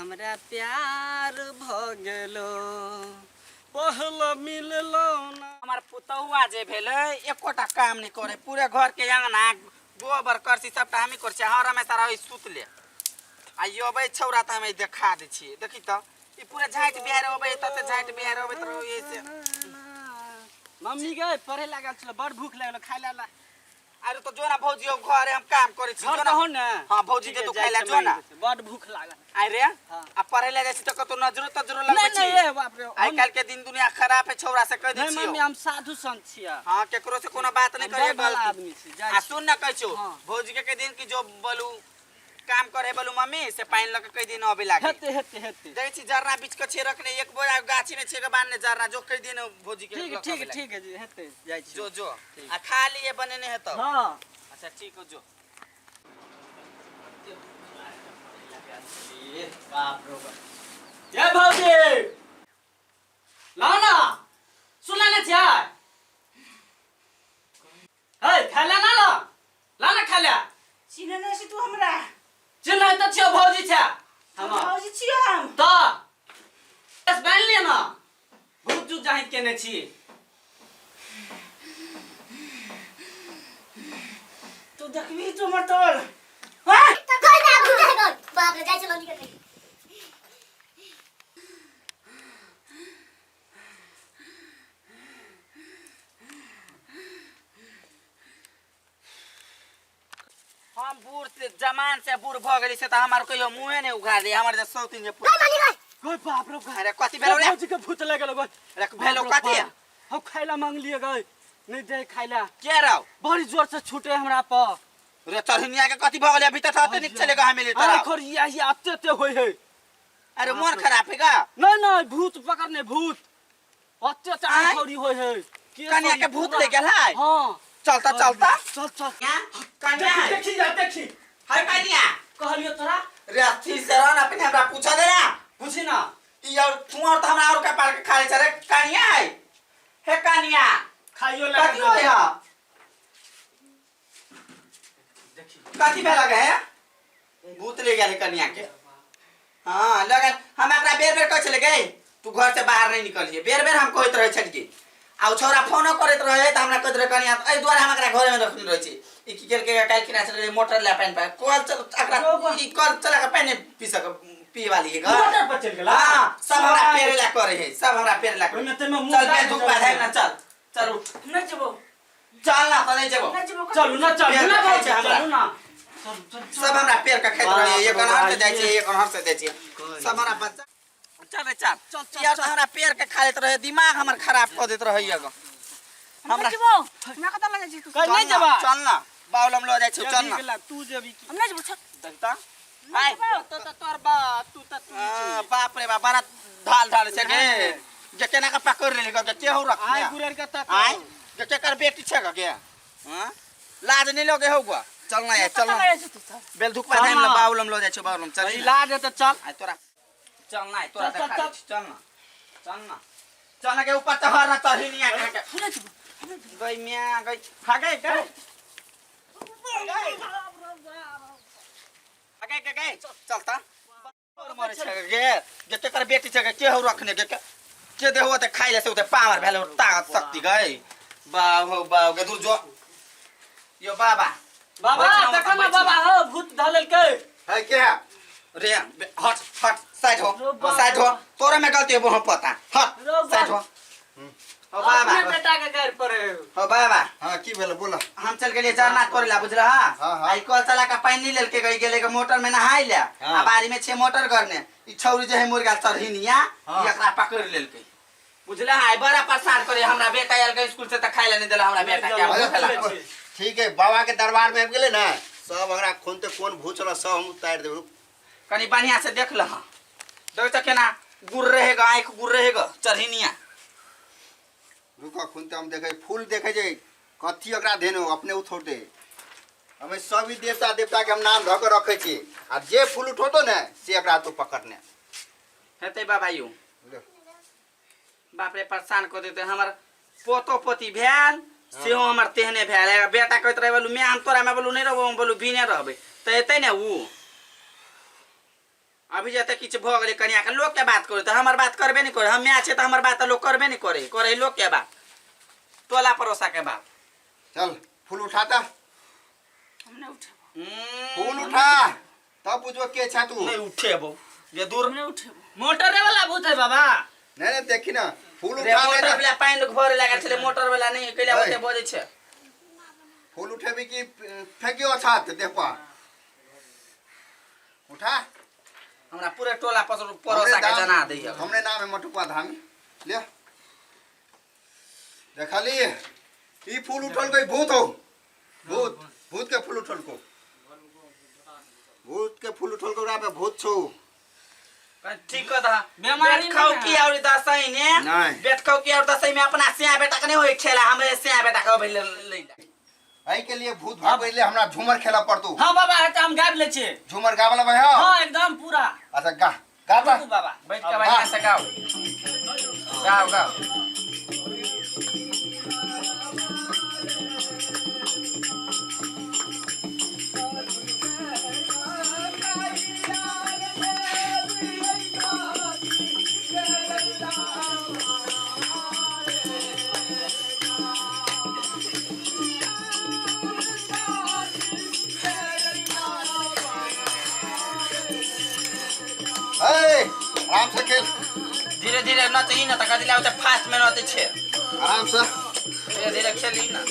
हमरा प्यार भगलो पहला मिललो ना। हमार पुतहुआ जे भेले एकोटा काम नहीं करे, पूरे घर के अंगना गोबर करसी सबटा हमी कर छी। हर में तारा सुत ले आ योबे छौरा त हमें देखा दे छी। देखी त ई पूरे झाइट बिहार होबे त झाइट बिहार होबे त ये से मम्मी गए पढ़े लागल छल, बड़ भूख लागल खाइ ला। अरे तो जो ना भौजी हो घर हम काम करे छी जो ना हो ना। हां भौजी के तो खाइला जो ना, बड़ भूख लागल। अरे आ पढ़े ले जाय छी त कतो नजरो तजरो लगबे छी। नहीं ए बाप रे, आई काल के दिन दुनिया खराब है, छौरा से कह दै छी। मम्मी हम साधु संत छिया। हां केकरो से कोनो बात नहीं करे वाला आदमी छी। आ सुन ना कहै छौ भौजी के दिन की जो बोलू काम करे बोलू मम्मी से पानी लगे कई दिन अबे लागे। हेते देख छी जर्रा बीच के छे रखने एक बोरा गाछी में छे के बांधने जर्रा जो कई दिन भौजी के ठीक है जी हेते जाय छी। जो आ खाली ये बनेने है तो हां अच्छा ठीक हो जो। बाप रे बाप जय भौजी लाना सुना ना जाय हे खाला ना लाना खाला चिन्ह नहीं छी तू हमरा। चिन्ह त छियो भौजी छ हम भौजी छियो हम त बस बन ले ना बहुत जु जाहि केने छी। तू देखबी तू हमर तोल हां त कोई ना भूल गए बाप रे जाय चलो निकल गई। हम बूढ़ से जमान से बूढ़ भ गेली से त हमार कहियो मुंहे ने उघार दे हमर जे सौतिन जे कोई बाप रे बाप अरे कथि भेलो रे भौजी के भूत लगल गो रे भेलो कथि हम खाइला मांग लिए गए नहीं दे खाइला के रहो बड़ी जोर से छूटे हमरा पर। रे चरहिनिया के कथि भ गेले अभी तक आते निक चलेगा हमें अरे खोरिया ये आते होय है। अरे मन खराब है का नहीं भूत पकड़ने भूत अत्याचार खोरी होय है। कन्या के भूत ले गेल है। हां चलता चल कन्या देखी हाय कन्या कहलियो तोरा रे अथी से रन अपने हमरा पूछा दे ना पूछी ना ई और तू और त हमरा और का पार के खाले छ रे कन्या है हे कन्या खाइयो कथि हो या देखी कथि भे लगे है भूत ले गेल कन्या के। हां लगन हम एकरा बेर बेर कह चले गए तू घर से बाहर नहीं निकलिए बेर बेर हम कहत रहे छट के आ छोरा फोनो करत रहे त हमरा कहत रहे कन्या ए द्वारा हम एकरा घर में रखने रहे छी ई की केल के काल किना चले मोटर ले पानी पे कल चल एकरा ई कल चला के पानी पी सक पी वाली है घर मोटर पर चल गेला। हां सब हमरा पेरे ला करे है सब हमरा पेरे ला करे। ओमे ते में चल बे धूप बाधे ना चल उठ न जबो चल ना तो नहीं जबो चलू ना भाई चलू ना सब हमरा पेड़ का खेत रहे एक अनहर से जाय छै एक अनहर से जाय छै सब हमरा बच्चा चल रे चल यार तो हमरा पेड़ के खा लेत रहे दिमाग हमर खराब कर देत रहे एगो हमरा जबो ना कत लगे छी तू नहीं जबा चल ना बाउलम लो जाय छै चल ना तू जेबी हम नहीं जबो देखता आय तो तोर बा तू त बाप रे बाप बड़ा ढाल छै के जे केना का पकड़ लेली के केहू रख आय गुरर के तक आय जे केकर बेटी छै के हां लाज नहीं लोगे होगा चल ना चल ना बेल धुक पर हम बाउलम लो जाय छै बाउलम चल इलाज है तो चल आय तोरा चल ना तोरा देखा चल ना के ऊपर तो हर ना चढ़ी आ के गई मियां गई भागे गई गई चलता और मरे छ के जे तेकर बेटी छ के हो रखने के देहो त खाइले से उते पावर भेलो ताकत शक्ति गई बाव के दूर जो यो बाबा देखो ना बाबा हो भूत धलल के है क्या रे हट साइड हो तोरा में गलती है पता हट साइड हो बाबा अपने बेटा के घर पर हो बाबा हां की भेल बोला हम चल गेलिए जरना करेला बुझला हां आई कल चला का पानी लेल के गई गेले के मोटर में नहाई ले आ बारी में छे मोटर करने ई छौरी जे है मुर्गा चढ़िनिया एकरा पकड़ लेल के बुझला हां बड़ा परेशान करे हमरा बेटा आयल के स्कूल से त खाइले नहीं देला हमरा बेटा के ठीक है बाबा के दरबार में गेले ना सब हमरा खोनते कोन भूचला सब हम उतार देबो कनी बढ़िया से देख ल हां देख त केना गुर रहेगा आंख गुर रहेगा चढ़िनिया रुका खुनते हम देखे फूल देखे जे कथी ओकरा देनो अपने उठोते हमें सभी देवता देवता के हम नाम धक रखे छी आ जे फूल उठोतो ने से एकरा तो पकड़ने हेते बाबा यू बाप रे परेशान कर देते हमर पोतो पोती भेल से हमर तेहने भेल बेटा कहत रहे बोलू मैं हम तोरा में बोलू नहीं रहबो बोलू बिने रहबे त एते ने ऊ अभी जते किछ भ गेलै कनिया के लोग के बात करे त हमर बात करबे नहीं करे हम मैच है त हमर बात लोग करबे नहीं करे करे लोग के बात टोला परोसा के बात चल फूल उठाता हमने उठे फूल उठा तब बुझो के छा तू नहीं उठेबो ये दूर हमने उठे मोटरे वाला भूत है बाबा नहीं देखी ना फूल रे उठा मोटर ले वाला पानी भरे लागल छले मोटर वाला नहीं कैला है। ओते बजे छे फूल उठेबी कि फेंकियो छात देखपा उठा हमरा पूरे टोला परोसा के जना दैया हमने नाम है मटुआ धामी ले देखली ई फूल उठल कोई भूत हो भूत भूत के फूल उठल को भूत के फूल उठल को पे भूत छो ठीक कदा बीमारी बेट खाओ नहीं की और दसई ने नहीं। बेट खाओ की और दसई में अपना सिया बेटा के नहीं होई खेला हमरे सिया बेटा के ले ले आई के लिए भूत भाग ले हमरा झूमर खेला पड़तो हाँ बाबा है हम गाब ले छे झूमर गावला भाई हां हाँ एकदम पूरा अच्छा गा गाता तू बाबा बैठ के बढ़िया से गाओ गाओ गाओ ए आराम से खेल धीरे धीरे न तो ई न त कदिला ओते फास्ट में नते छे आराम से धीरे धीरे खेली ना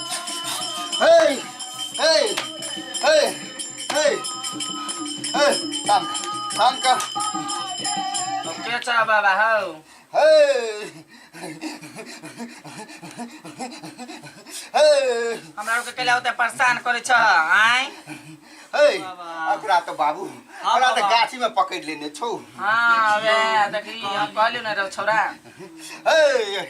Hey! Hey! Hey! Hey! Hey! Tam ka. तो के छ बाबा हौ Hey! Hey! हमरा के केला ओते परेशान करे छ आइ Hey! अकरा तो बाबू अकरा तो गाछी में पकड़ लेने छौ हां बे देखी हम कहलियो न रे छोरा Hey!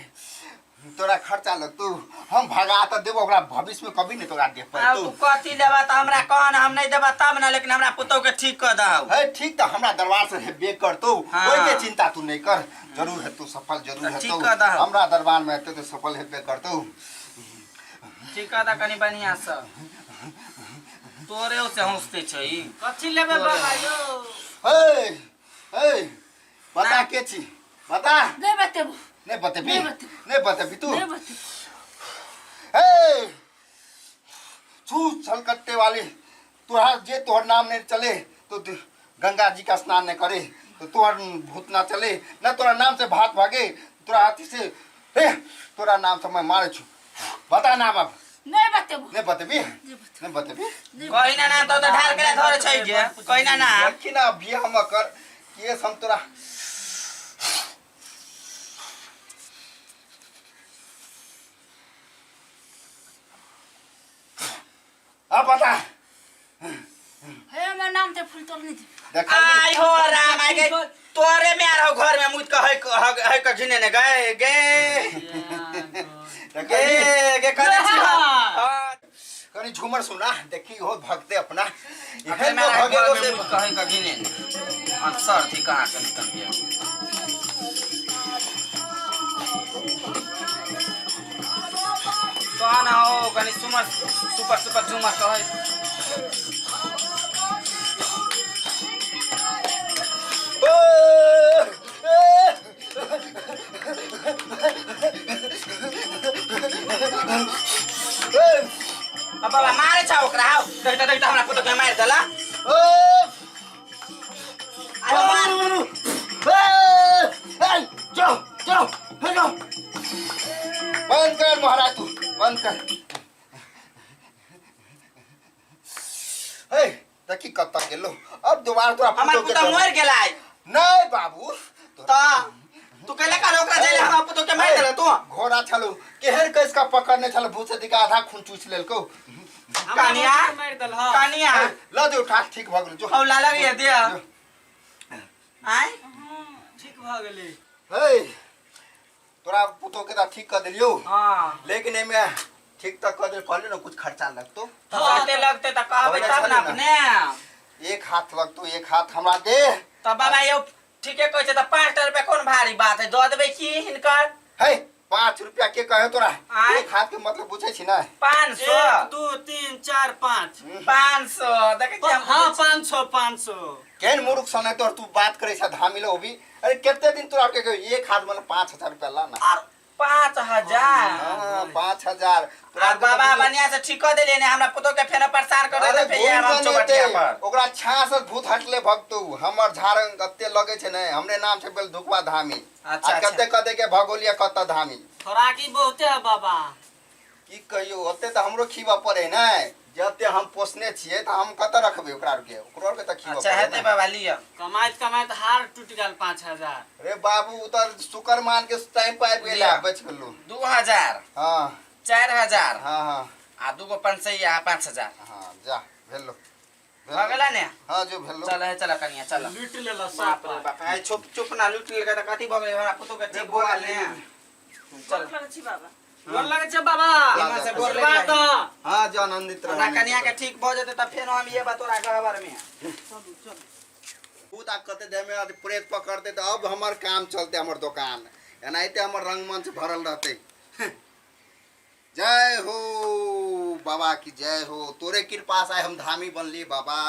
तोरा खर्चा लगतो हम भगा त देबो ओकरा भविष्य में कभी नहीं तोरा दे अब पातो तू कथी लेबा त हमरा कहन हम नहीं देबा तब न लेकिन हमरा पुतौ के ठीक कर दहौ है ठीक तो हमरा दरबार से हेबे करतो हाँ। कोई के चिंता तू नहीं कर जरूर है तू सफल जरूर है ठीक तो कर दहौ। हमरा दरबार में तो सफल हेबे करतो ठीक कर दा कनी बढ़िया से तोरे से हंसते छ ई कथी लेबे बाबा यो हे हे बता के छी बता नहीं बतेबो नहीं बतेबी नहीं बतेबी। नहीं बतेबी तू नहीं बतेबो हे छू छलकट्टे वाली तोहर जे तोहर नाम नहीं चले तो गंगा जी का स्नान नहीं करे तो तोहर भूत ना चले ना तोरा नाम से भात भागे तोरा हाथी से हे तोरा नाम से मैं मारे छु बता नाम अब नहीं बतेबो नहीं बतेबी नहीं बतेबी कहीं ना ना तो ढाल के धरे छै जे कहीं ना ना देखी ना बिया हम कर केस हम तोरा अब बता है हमर नाम ते फूल तोड़ नहीं दे देखा आई हो राम आई गए तोरे में आ रहो घर में मुझ का है का घिने ने गए गे गे गे करे छी हां कनी झूमर सुना देखी हो भक्ते अपना अरे मैं भगे घर वो में से मुझ का है का घिने ने अक्सर थी कहां के निकल गया कौन हो कनी सुपर सुपर झूमर कहे अब बाबा मारे छ ओकरा हौ देखता हमरा पुतो के मार देला अरे मार जाओ जाओ जाओ बंद कर महाराज तू बंद कर हे देखी कत्ता गेलो अब दोबारा तोरा हमर पुतो मर गेला नहीं बाबू त तू कहले का ओकरा जेले हमरा पुतो के मार देला तू घोड़ा छलो केहर कस का पकड़ने छलो भूत से दिका आधा खून चूस लेलको कानिया मार देल हां कानिया ल दे उठा ठीक भ गेल जो हौ ला लगे दे आय ठीक भ गेलै हे तोरा पुतो के ता ठीक कर देलियो हां लेकिन एमे ठीक तक कर दे कहले ना कुछ खर्चा लगतो तो कहते लगते तो कहबे बोले तब छले ना ना। अपने एक हाथ लगतो एक हाथ हमरा दे तो बाबा यो ठीके कहै छै त 5 रुपया कोन भारी बात है द देबै की हिनकर है 5 रुपया के कहे तोरा आय। एक हाथ के मतलब बुझै छी ना 500 1 2 3 4 5 500 देखे छी हम हाँ 500 केन मूर्ख सने तोर तू बात करे छ धामी लो भी अरे कितने दिन तोरा के कहे एक हाथ मतलब 5000 रुपया ला ना और 5000 हां 5000 तोरा और बाबा बनिया से ठीक देले ने हमरा पुतो के फेनो प्रसार कर अरे दे फेर हम चौबटिया पर ओकरा छास भूत हटले भक्तू हमर झारंग कते लगे छै ने हमरे नाम से बेल धुकवा धामी अच्छा, आ कते कते के भगोलिया कत धामी खोराकी बहुते है बाबा की कहियो ओते त हमरो खीबा पड़े ने जते हम पोसने छिए त हम कत रखबे ओकरा के ओकरो के त खीबा अच्छा पड़े हेते ने। बाबा लियो कमाइत हार टूट गेल 5000 रे बाबू उतर शुकर मान के टाइम पाइप गेला लिया। बच गेलू 2000 हां 4000 हां हां आ दूगो 500 आ 5000 हां जा भेलो हो गेला ने हां जो भेलो चल है चल कनिया चल लूट लेला बाप रे सब बाप आई चुप चुप ना लूट लेगा त कथि भ गेल हमरा पुतो के ठीक बोल ने चल लगे छी बाबा गोर लगे छै बाबा इमा से गोर आशीर्वाद लगे दो। हां जो आनंदित रह ना कनिया के ठीक भ जते त फेर हम ये बतोरा कहबर में भूत आ कते दे में आज प्रेत पकड़ते तो अब हमर काम चलते हमर दुकान एनाइते हमर रंगमंच भरल रहते जय हो बाबा की जय हो तोरे कृपा से हम धामी बनली बाबा